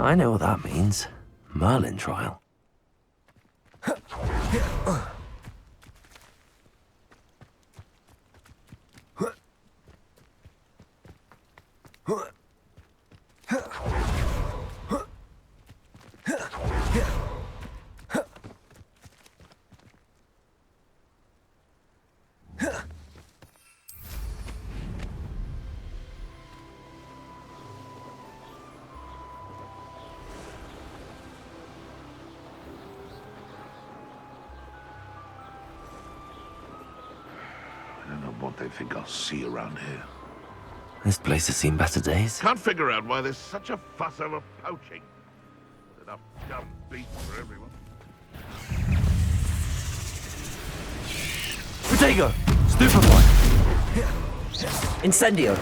I know what that means. Merlin trial. I don't know what they think I'll see around here. This place has seen better days. Can't figure out why there's such a fuss over poaching. Enough dumb beasts for everyone. Protego! Stupefy! Incendio!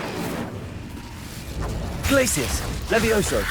Glacius! Levioso!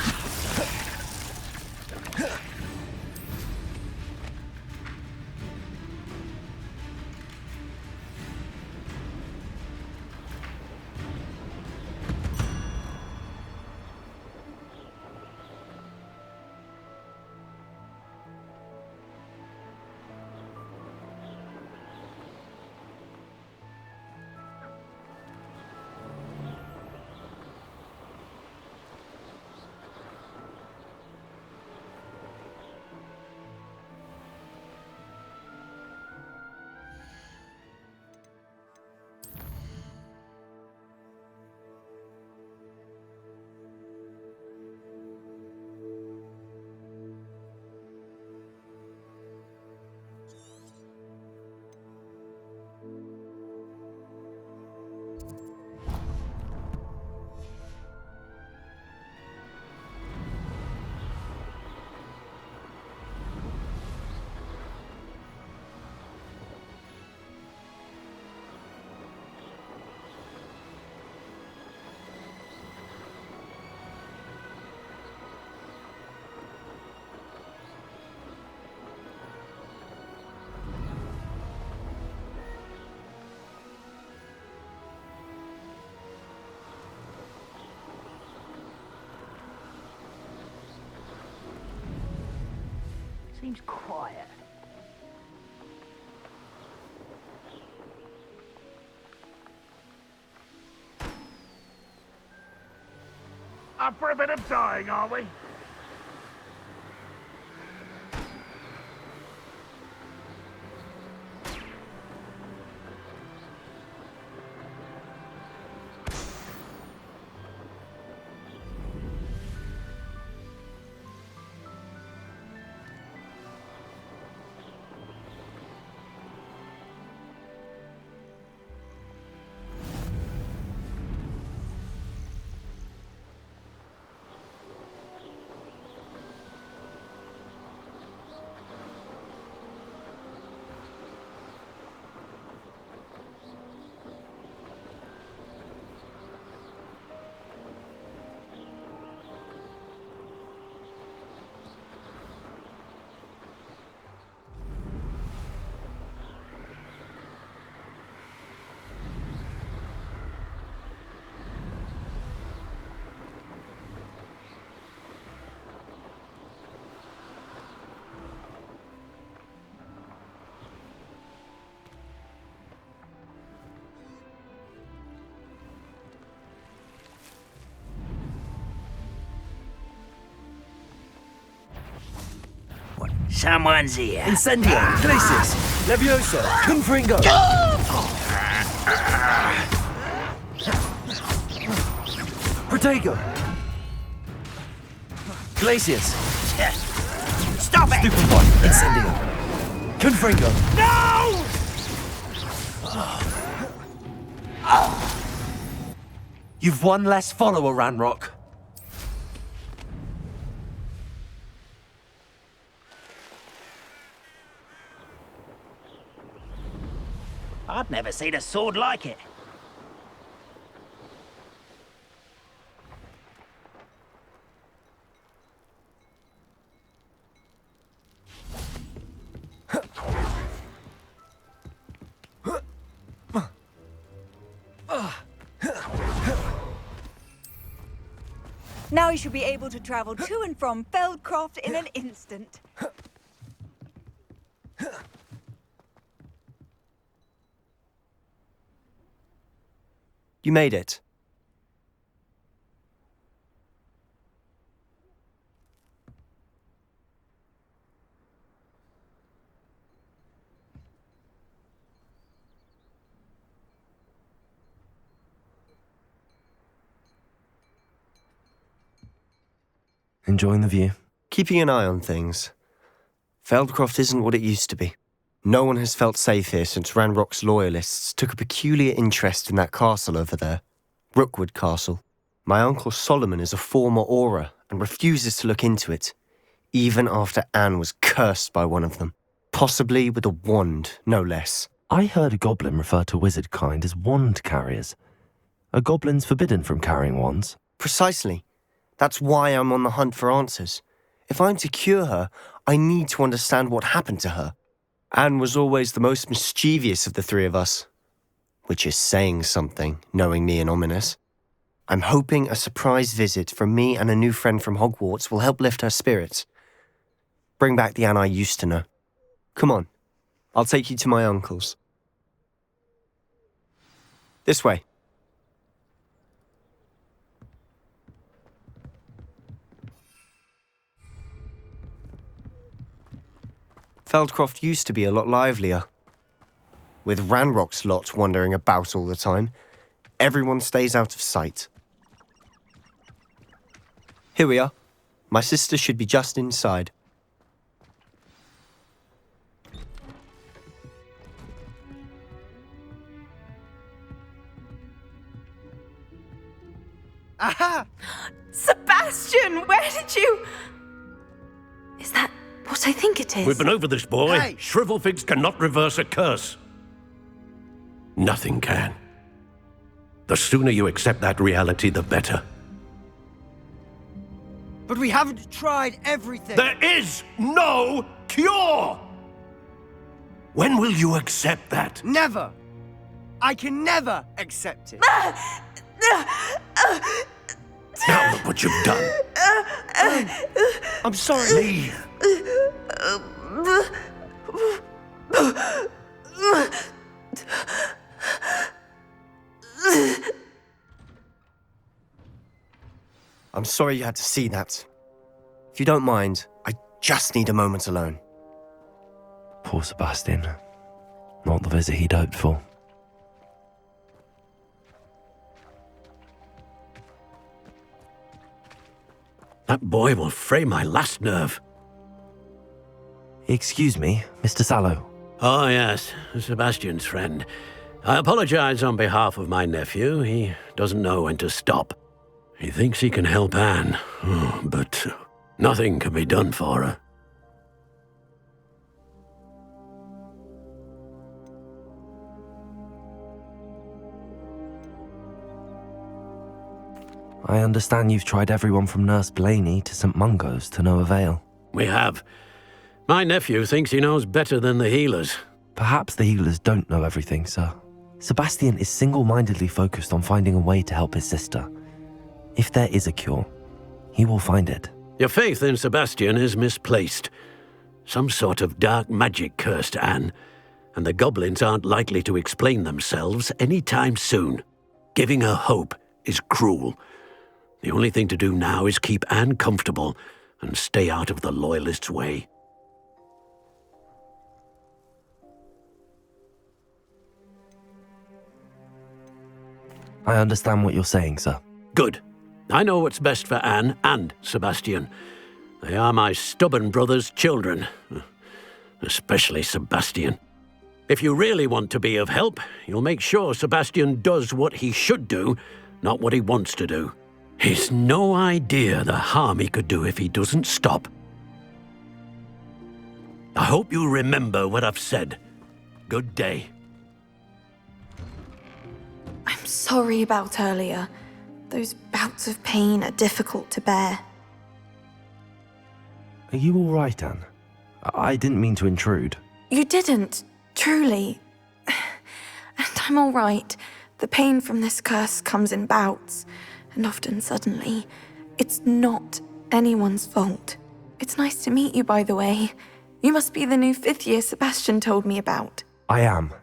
Seems quiet. Up for a bit of dying, are we? Someone's here. Incendio! Glacius! Levioso! Confringo! Protego! Glacius! Stop it! Stupefy! Incendio! Confringo! No! You've one less follower, Ranrock. I've never seen a sword like it. Now he should be able to travel to and from Feldcroft in an instant. You made it. Enjoying the view? Keeping an eye on things. Feldcroft isn't what it used to be. No one has felt safe here since Ranrock's loyalists took a peculiar interest in that castle over there. Rookwood Castle. My uncle Solomon is a former Auror and refuses to look into it, even after Anne was cursed by one of them. Possibly with a wand, no less. I heard a goblin refer to wizard kind as wand carriers. Are goblins forbidden from carrying wands? Precisely. That's why I'm on the hunt for answers. If I'm to cure her, I need to understand what happened to her. Anne was always the most mischievous of the three of us. Which is saying something, knowing me and Ominous. I'm hoping a surprise visit from me and a new friend from Hogwarts will help lift her spirits. Bring back the Anne I used to know. Come on, I'll take you to my uncle's. This way. Feldcroft used to be a lot livelier. With Ranrock's lot wandering about all the time, everyone stays out of sight. Here we are. My sister should be just inside. Aha! Sebastian, where did you... Is that what I think it is? We've been over this, boy. Hey! Shrivelfigs cannot reverse a curse. Nothing can. The sooner you accept that reality, the better. But we haven't tried everything. There is no cure! When will you accept that? Never. I can never accept it. Now look what you've done. I'm sorry. Leave. I'm sorry you had to see that. If you don't mind, I just need a moment alone. Poor Sebastian. Not the visit he'd hoped for. That boy will fray my last nerve. Excuse me, Mr. Sallow. Oh, yes, Sebastian's friend. I apologize on behalf of my nephew. He doesn't know when to stop. He thinks he can help Anne, but nothing can be done for her. I understand you've tried everyone from Nurse Blaney to St. Mungo's to no avail. We have. My nephew thinks he knows better than the healers. Perhaps the healers don't know everything, sir. Sebastian is single-mindedly focused on finding a way to help his sister. If there is a cure, he will find it. Your faith in Sebastian is misplaced. Some sort of dark magic cursed Anne, and the goblins aren't likely to explain themselves anytime soon. Giving her hope is cruel. The only thing to do now is keep Anne comfortable and stay out of the Loyalists' way. I understand what you're saying, sir. Good. I know what's best for Anne and Sebastian. They are my stubborn brother's children. Especially Sebastian. If you really want to be of help, you'll make sure Sebastian does what he should do, not what he wants to do. He's no idea the harm he could do if he doesn't stop. I hope you remember what I've said. Good day. I'm sorry about earlier. Those bouts of pain are difficult to bear. Are you all right, Anne? I didn't mean to intrude. You didn't, truly. And I'm all right. The pain from this curse comes in bouts, and often suddenly. It's not anyone's fault. It's nice to meet you, by the way. You must be the new 5th year Sebastian told me about. I am.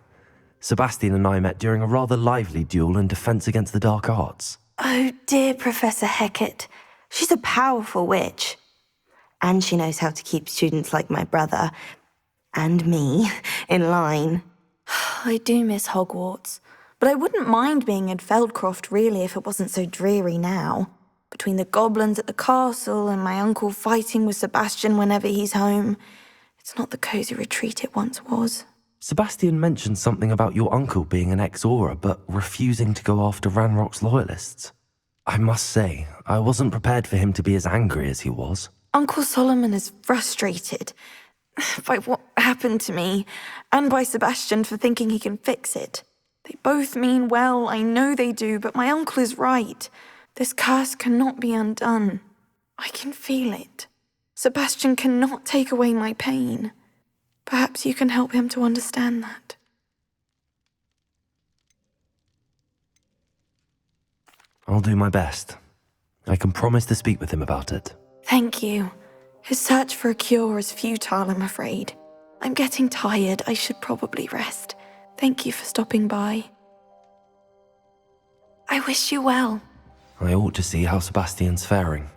Sebastian and I met during a rather lively duel in Defense Against the Dark Arts. Oh dear, Professor Hecat. She's a powerful witch. And she knows how to keep students like my brother, and me, in line. I do miss Hogwarts, but I wouldn't mind being in Feldcroft really if it wasn't so dreary now. Between the goblins at the castle and my uncle fighting with Sebastian whenever he's home, it's not the cosy retreat it once was. Sebastian mentioned something about your uncle being an ex-Auror, but refusing to go after Ranrock's loyalists. I must say, I wasn't prepared for him to be as angry as he was. Uncle Solomon is frustrated by what happened to me, and by Sebastian for thinking he can fix it. They both mean well, I know they do, but my uncle is right. This curse cannot be undone. I can feel it. Sebastian cannot take away my pain. Perhaps you can help him to understand that. I'll do my best. I can promise to speak with him about it. Thank you. His search for a cure is futile, I'm afraid. I'm getting tired. I should probably rest. Thank you for stopping by. I wish you well. I ought to see how Sebastian's faring.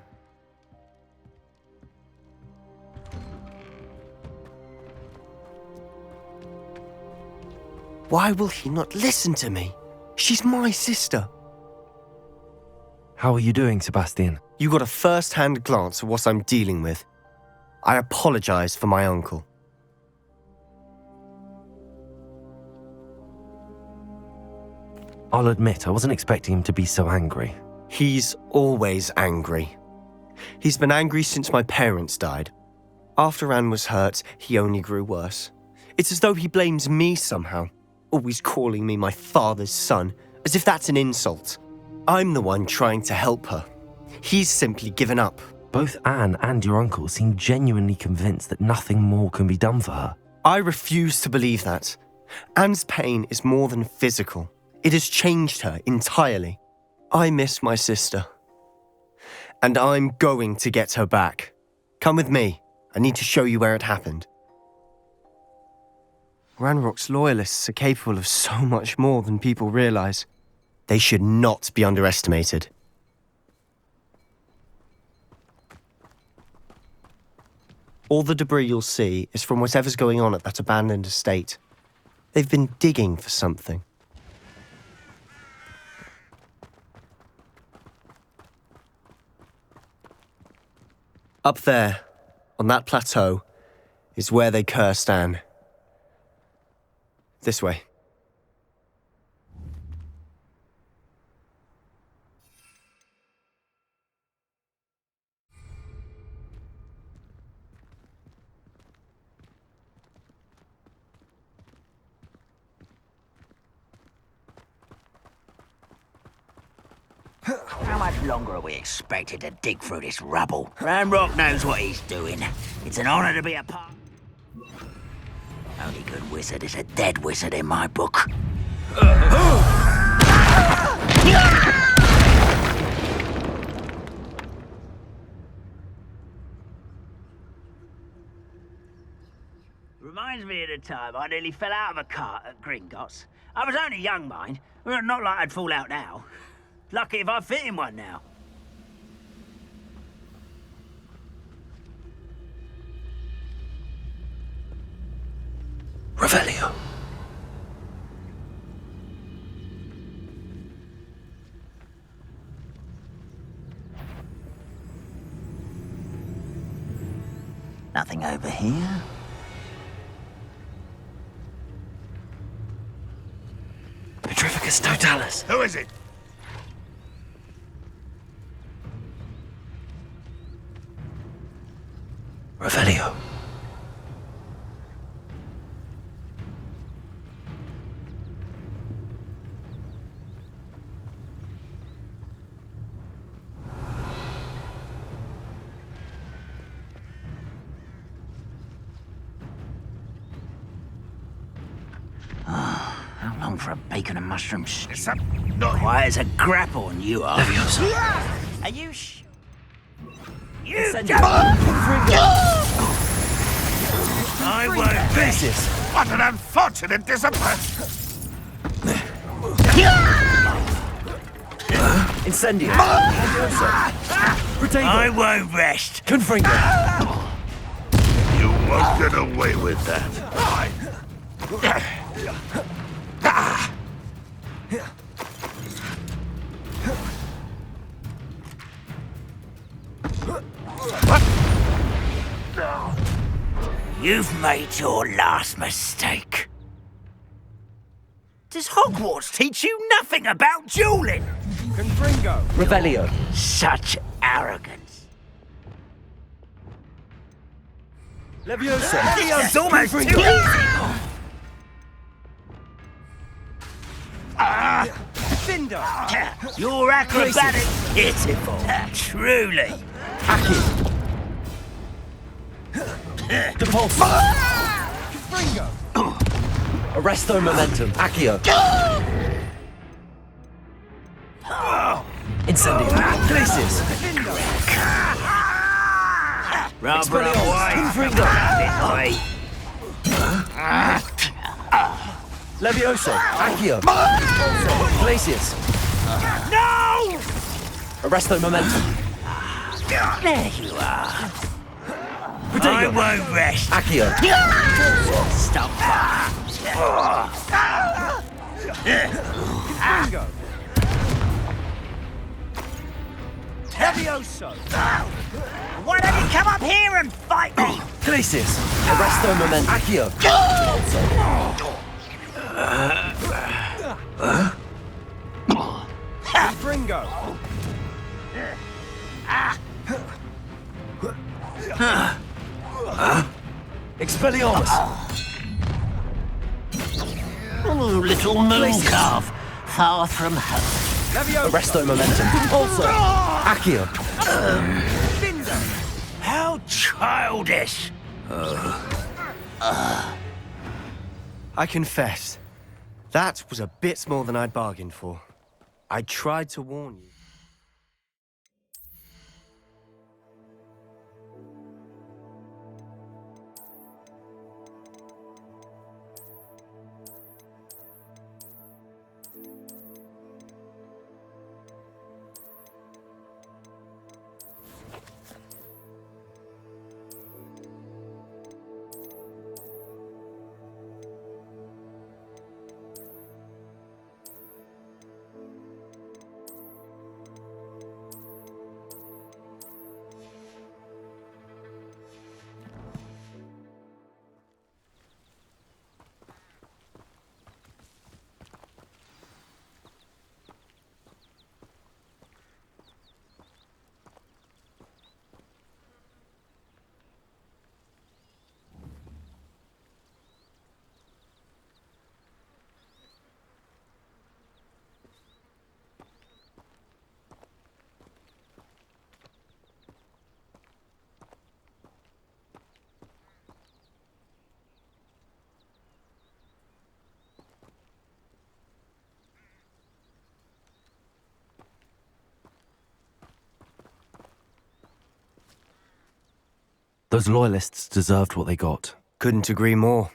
Why will he not listen to me? She's my sister. How are you doing, Sebastian? You got a first-hand glance at what I'm dealing with. I apologize for my uncle. I'll admit, I wasn't expecting him to be so angry. He's always angry. He's been angry since my parents died. After Anne was hurt, he only grew worse. It's as though he blames me somehow, always calling me my father's son, as if that's an insult. I'm the one trying to help her. He's simply given up. Both Anne and your uncle seem genuinely convinced that nothing more can be done for her. I refuse to believe that. Anne's pain is more than physical. It has changed her entirely. I miss my sister. And I'm going to get her back. Come with me. I need to show you where it happened. Ranrock's loyalists are capable of so much more than people realize. They should not be underestimated. All the debris you'll see is from whatever's going on at that abandoned estate. They've been digging for something. Up there, on that plateau, is where they cursed Anne. This way. How much longer are we expected to dig through this rubble? Ranrock knows what he's doing. It's an honor to be a part. Only good wizard is a dead wizard in my book. Reminds me of the time I nearly fell out of a cart at Gringotts. I was only young, mind. Well, not like I'd fall out now. Lucky if I fit in one now. Revelio. Nothing over here. Petrificus totalis. Who is it? Revelio. How long for a bacon and mushroom stew? Is that not Why, as a grapple, and you are. Leviosa. Are you You Send don't! I won't miss. What an unfortunate disappointment. Incendio. I won't rest. Confringo. You won't get away with that. You've made your last mistake. Does Hogwarts teach you nothing about dueling? Confringo. Revelio. Such arrogance. Leviosa. This is almost too easy. Findo. Your acrobatic pitiful. Truly. Aki. Depulso. Confringo. Arresto momentum. Accio. Incendio. Glacius. Rather Confringo. away. Levioso. Accio. Glacius. No! Arresto momentum. There you are. I Protego. won't rest. Accio. Stop that. Confringo. Levioso. Why don't you come up here and fight me? Glacius. Arresto momentum. Accio. Confringo. Expelliarmus. Oh, little moon calf, far from home. Levioso. Arresto momentum. Also. Accio. Findo. How childish. I confess, that was a bit more than I'd bargained for. I tried to warn you. Those loyalists deserved what they got. Couldn't agree more.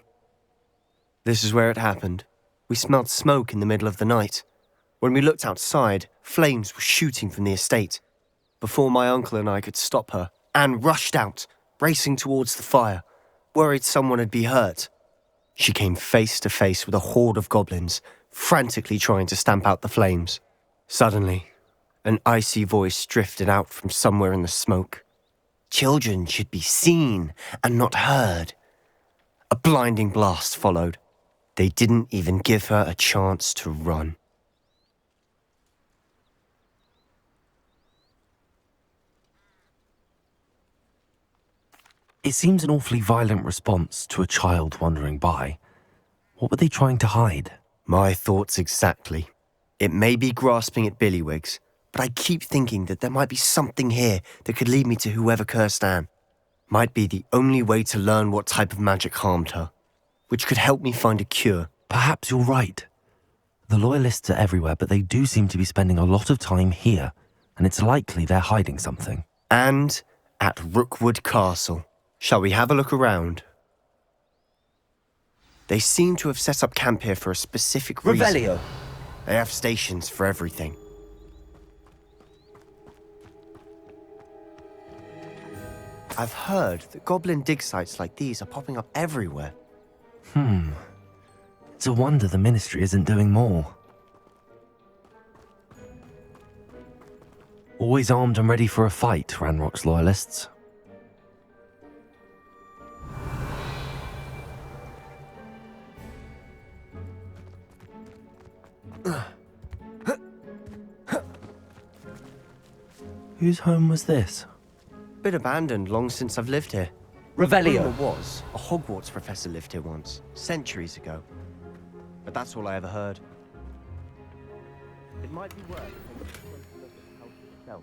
This is where it happened. We smelled smoke in the middle of the night. When we looked outside, flames were shooting from the estate. Before my uncle and I could stop her, Anne rushed out, racing towards the fire, worried someone had been hurt. She came face to face with a horde of goblins, frantically trying to stamp out the flames. Suddenly, an icy voice drifted out from somewhere in the smoke. Children should be seen and not heard. A blinding blast followed. They didn't even give her a chance to run. It seems an awfully violent response to a child wandering by. What were they trying to hide? My thoughts exactly. It may be grasping at Billywigs, but I keep thinking that there might be something here that could lead me to whoever cursed Anne. Might be the only way to learn what type of magic harmed her, which could help me find a cure. Perhaps you're right. The loyalists are everywhere, but they do seem to be spending a lot of time here, and it's likely they're hiding something. And At Rookwood Castle. Shall we have a look around? They seem to have set up camp here for a specific reason. Revelio. They have stations for everything. I've heard that goblin dig sites like these are popping up everywhere. It's a wonder the Ministry isn't doing more. Always armed and ready for a fight, Ranrock's loyalists. Whose home was this? Been abandoned long since I've lived here. Revelio. Rumor was a Hogwarts professor lived here once, centuries ago. But that's all I ever heard. It might be worth taking a closer look at the house itself.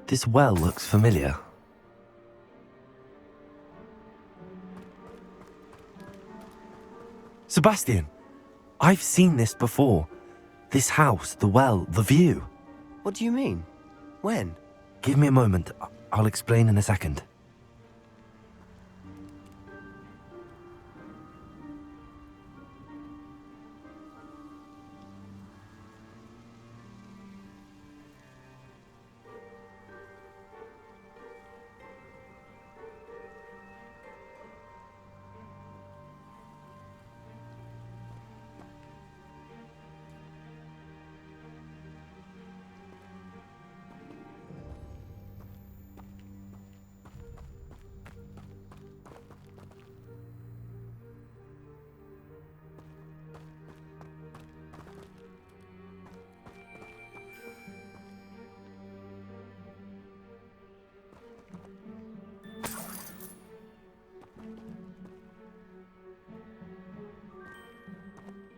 This well looks familiar. Sebastian, I've seen this before. This house, the well, the view. What do you mean? When? Give me a moment. I'll explain in a second.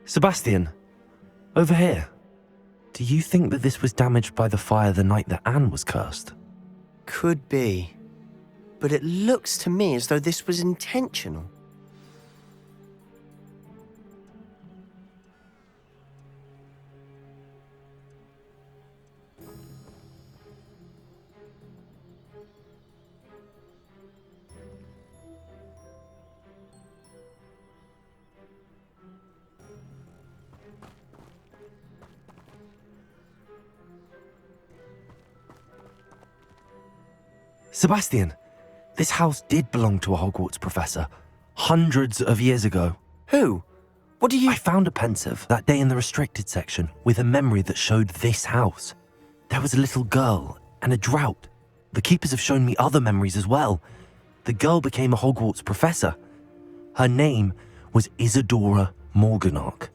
Sebastian, over here. Do you think that this was damaged by the fire the night that Anne was cursed? Could be. But it looks to me as though this was intentional. Sebastian, this house did belong to a Hogwarts professor, hundreds of years ago. Who? What do you... I found a pensive that day in the restricted section with a memory that showed this house. There was a little girl and a drought. The keepers have shown me other memories as well. The girl became a Hogwarts professor. Her name was Isadora Morganach.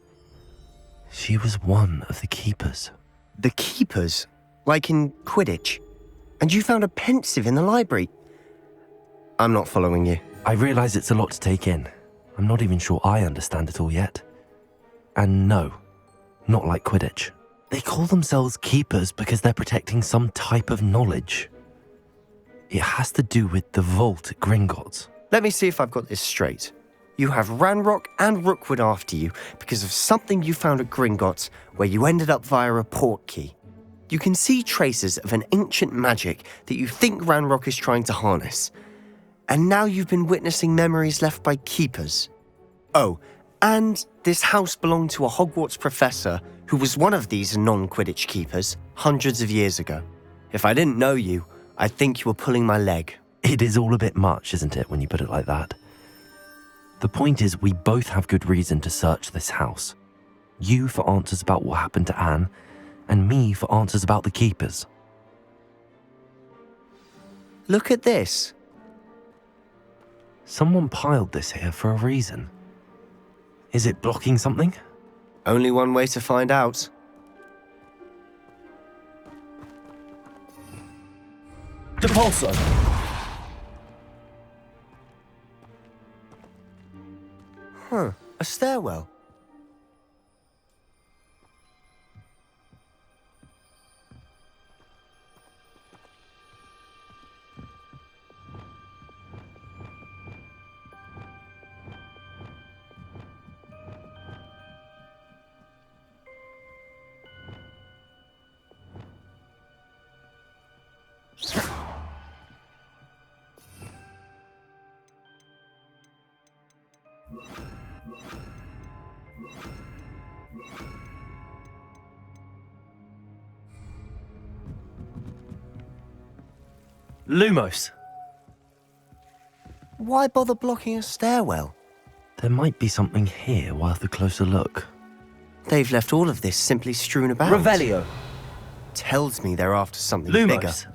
She was one of the keepers. The keepers? Like in Quidditch? And you found a pensive in the library? I'm not following you. I realise it's a lot to take in. I'm not even sure I understand it all yet. And no, not like Quidditch. They call themselves keepers because they're protecting some type of knowledge. It has to do with the vault at Gringotts. Let me see if I've got this straight. You have Ranrock and Rookwood after you because of something you found at Gringotts where you ended up via a portkey. You can see traces of an ancient magic that you think Ranrock is trying to harness. And now you've been witnessing memories left by keepers. Oh, and this house belonged to a Hogwarts professor who was one of these non-Quidditch keepers hundreds of years ago. If I didn't know you, I'd think you were pulling my leg. It is all a bit much, isn't it, when you put it like that? The point is, we both have good reason to search this house. You for answers about what happened to Anne, and me for answers about the keepers. Look at this. Someone piled this here for a reason. Is it blocking something? Only one way to find out. Depulso. Huh, a stairwell. Lumos! Why bother blocking a stairwell? There might be something here worth a closer look. They've left all of this simply strewn about. Revelio. Tells me they're after something bigger. Lumos!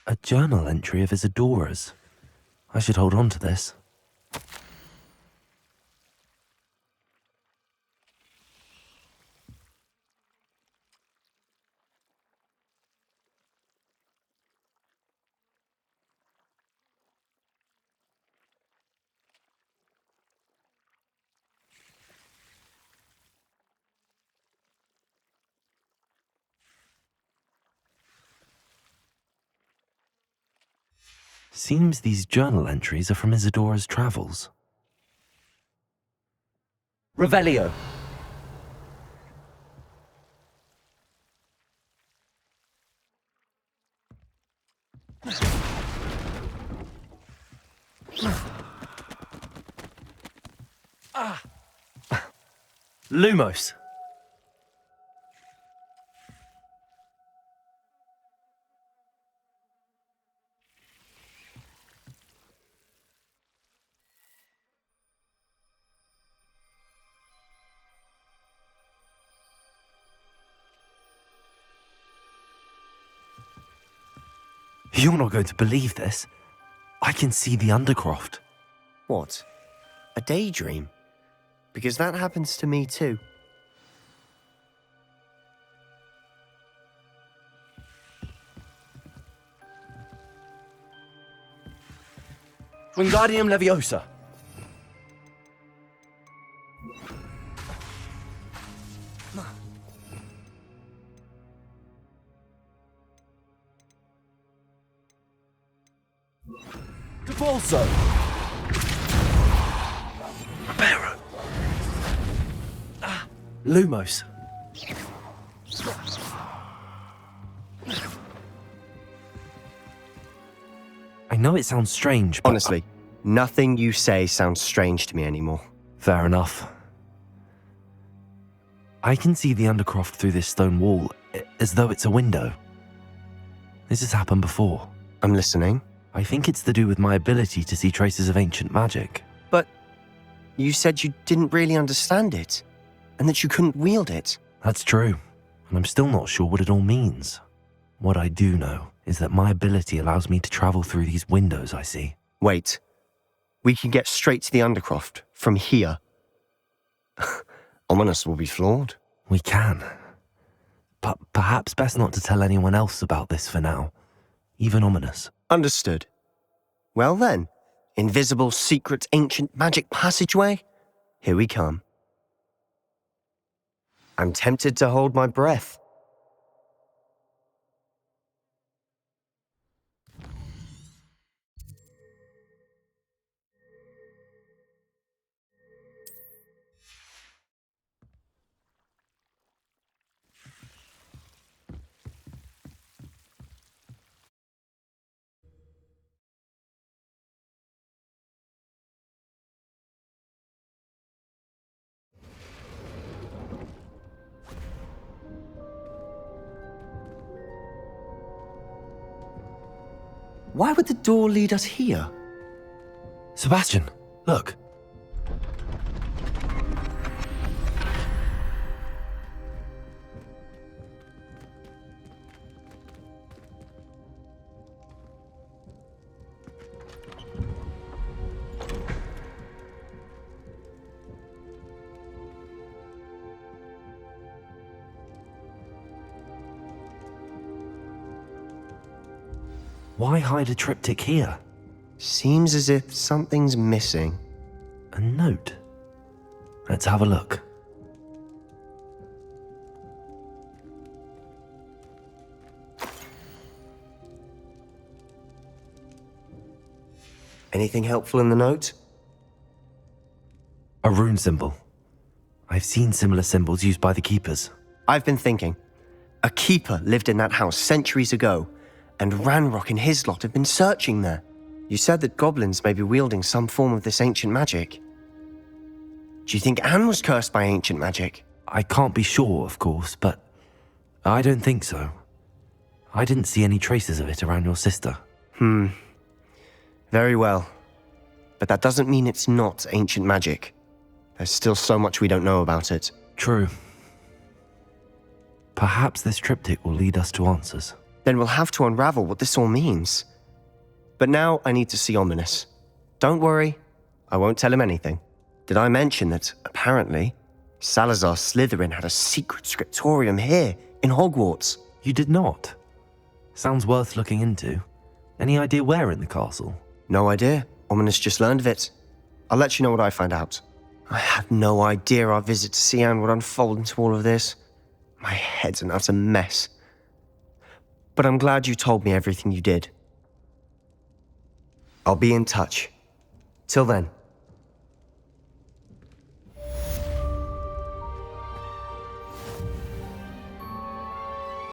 A journal entry of Isadora's. I should hold on to this. Seems these journal entries are from Isadora's travels. Revelio. Lumos! You're not going to believe this. I can see the Undercroft. What? A daydream? Because that happens to me too. Wingardium Leviosa. Capolso. Barrow! Lumos! I know it sounds strange, but... Honestly, nothing you say sounds strange to me anymore. Fair enough. I can see the Undercroft through this stone wall, as though it's a window. This has happened before. I'm listening. I think it's to do with my ability to see traces of ancient magic. But you said you didn't really understand it, and that you couldn't wield it. That's true, and I'm still not sure what it all means. What I do know is that my ability allows me to travel through these windows I see. Wait. We can get straight to the Undercroft from here. Ominous will be floored. We can. But perhaps best not to tell anyone else about this for now. Even Ominous. Understood. Well then, invisible, secret, ancient magic passageway? Here we come. I'm tempted to hold my breath. Why would the door lead us here? Sebastian, look. Why hide a triptych here? Seems as if something's missing. A note. Let's have a look. Anything helpful in the note? A rune symbol. I've seen similar symbols used by the keepers. I've been thinking. A keeper lived in that house centuries ago, and Ranrock and his lot have been searching there. You said that goblins may be wielding some form of this ancient magic. Do you think Anne was cursed by ancient magic? I can't be sure, of course, but I don't think so. I didn't see any traces of it around your sister. Very well. But that doesn't mean it's not ancient magic. There's still so much we don't know about it. True. Perhaps this triptych will lead us to answers. Then we'll have to unravel what this all means. But now I need to see Ominous. Don't worry, I won't tell him anything. Did I mention that, apparently, Salazar Slytherin had a secret scriptorium here, in Hogwarts? You did not? Sounds worth looking into. Any idea where in the castle? No idea. Ominous just learned of it. I'll let you know what I find out. I had no idea our visit to Cian would unfold into all of this. My head's an utter mess. But I'm glad you told me everything you did. I'll be in touch. Till then.